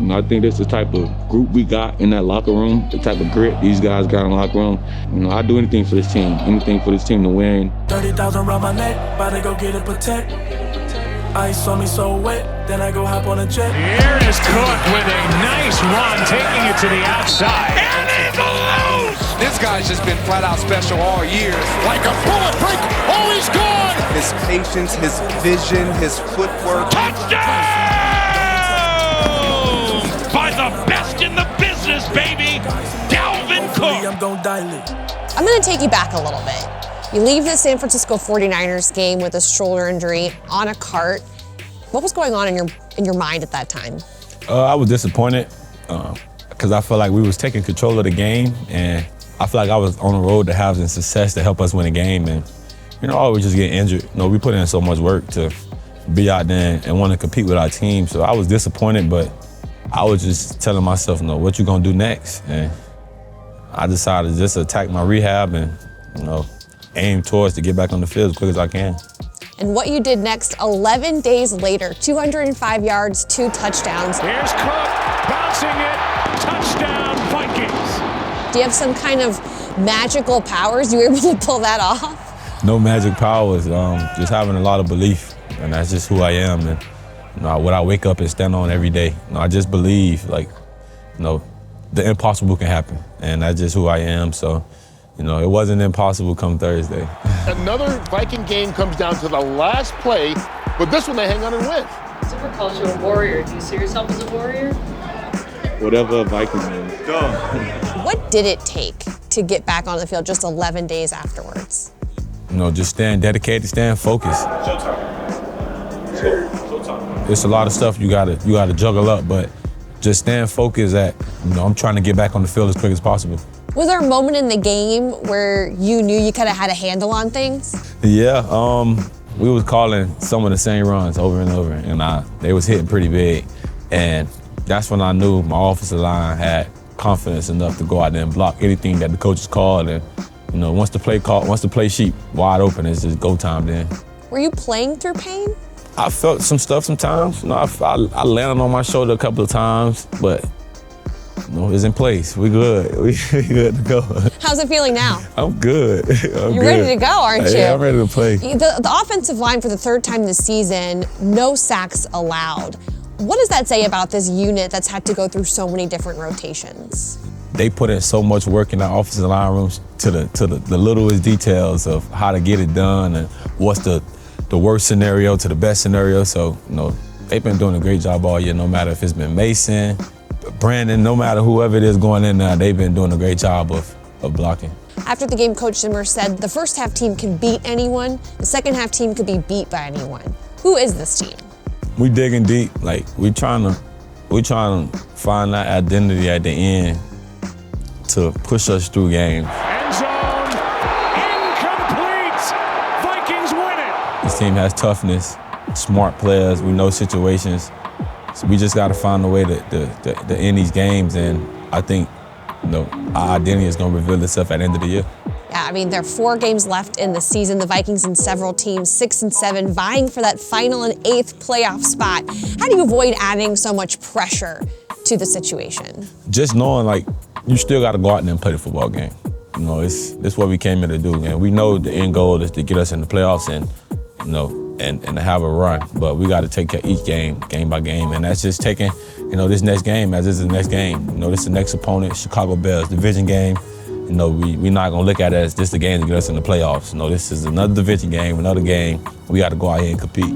I think that's the type of group we got in that locker room, the type of grit these guys got in the locker room. I'd do anything for this team to win. 30,000 around my neck, about to go get it protect. Ice on me so wet, then I go hop on a jet. Here is Cook with a nice run, taking it to the outside. And he's loose! This guy's just been flat out special all year. Like a bullet break, oh, he's gone! His patience, his vision, his footwork. Touchdown! By the best in the business, baby, Dalvin Cook. I'm gonna dilate. I'm going to take you back a little bit. You leave the San Francisco 49ers game with a shoulder injury on a cart. What was going on in your mind at that time? I was disappointed because I felt like we was taking control of the game, and I feel like I was on the road to having success to help us win a game. And I always just get injured. We put in so much work to be out there and want to compete with our team. So I was disappointed, but I was just telling myself, what you gonna do next? And I decided to just attack my rehab and aim towards to get back on the field as quick as I can. And what you did next, 11 days later, 205 yards, 2 touchdowns. Here's Cook, bouncing it, touchdown Vikings. Do you have some kind of magical powers? You were able to pull that off? No magic powers, just having a lot of belief, and that's just who I am. And what I wake up and stand on every day. I just believe, the impossible can happen, and that's just who I am. So, it wasn't impossible come Thursday. Another Viking game comes down to the last play, but this one they hang on and win. Super cultural warrior. Do you see yourself as a warrior? Whatever a Viking is. What did it take to get back on the field just 11 days afterwards? Just staying dedicated, staying focused. It's a lot of stuff you gotta juggle up, but just staying focused that, I'm trying to get back on the field as quick as possible. Was there a moment in the game where you knew you kind of had a handle on things? Yeah, we was calling some of the same runs over and over, and they was hitting pretty big. And that's when I knew my offensive line had confidence enough to go out there and block anything that the coaches called. And, once the play sheet wide open, it's just go time then. Were you playing through pain? I felt some stuff sometimes. I landed on my shoulder a couple of times, but it's in place. We good. We good to go. How's it feeling now? I'm good. You're ready to go, aren't you? Yeah, I'm ready to play. The offensive line for the third time this season, no sacks allowed. What does that say about this unit that's had to go through so many different rotations? They put in so much work in our offensive line rooms to the littlest details of how to get it done and what's the worst scenario to the best scenario. So, they've been doing a great job all year, no matter if it's been Mason, Brandon, no matter whoever it is going in now, they've been doing a great job of blocking. After the game, Coach Zimmer said the first half team can beat anyone, the second half team could be beat by anyone. Who is this team? We digging deep. We trying to find that identity at the end to push us through games. End zone, incomplete. Vikings win it. This team has toughness, smart players. We know situations. So we just got to find a way to end these games, and I think our identity is going to reveal itself at the end of the year. Yeah, there are 4 games left in the season. The Vikings and several teams, 6 and 7, vying for that final and 8th playoff spot. How do you avoid adding so much pressure to the situation? Just knowing, you still got to go out there and play the football game. It's what we came here to do, and we know the end goal is to get us in the playoffs and to have a run. But we got to take each game by game, and that's just taking, this next game as this is the next game. This is the next opponent, Chicago Bears, division game. We're not gonna look at it as this the game to get us in the playoffs. This is another division game, another game. We got to go out here and compete.